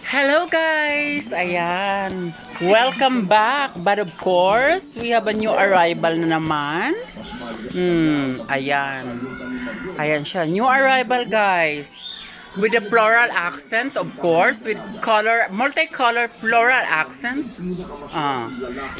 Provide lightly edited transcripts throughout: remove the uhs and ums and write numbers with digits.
Hello guys! Ayan. Welcome back. But of course, we have a new arrival na naman. Ayan. Ayan siya. New arrival guys. With a floral accent, of course. With multicolor floral accent.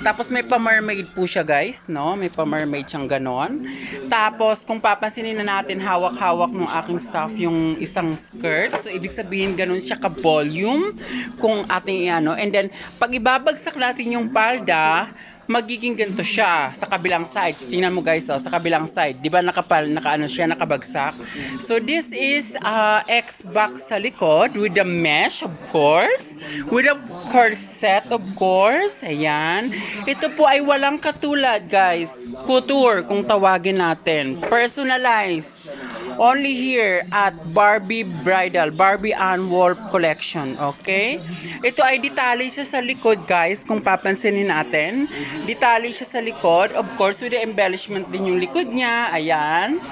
Tapos may pa-mermaid po siya guys, no? May pa-mermaid siyang ganon. Tapos kung papansinin na natin, hawak-hawak ng aking staff yung isang skirt. So ibig sabihin ganon siya ka-volume kung ating ano. And then pag ibabagsak natin yung palda, magiging ganito siya sa kabilang side. Tingnan mo guys, sa kabilang side. 'Di ba nakaano siya, nakabagsak. So this is X-back sa likod with the mesh of course, with a corset of course. Ayan. Ito po ay walang katulad guys. Couture kung tawagin natin. Personalized. Only here at Barbie Bridal, Barbie Annual Collection, okay? Ito ay detalye siya sa likod, guys, kung papansinin natin. Detalye siya sa likod, of course, with the embellishment din yung likod niya, ayan.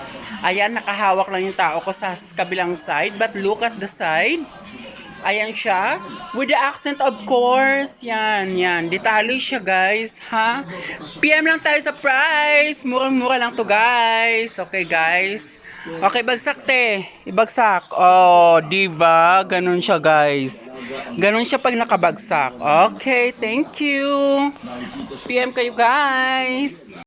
Ayan, nakahawak lang yung tao ko sa kabilang side, but look at the side. Ayan siya. With the accent, of course. Yan, yan. Detalye siya, guys. Ha? PM lang tayo sa price. Murang-mura lang to, guys. Okay, guys. Okay, bagsak te. Ibagsak. Oh, diba? Ganun siya, guys. Ganun siya pag nakabagsak. Okay, thank you. PM kayo, guys.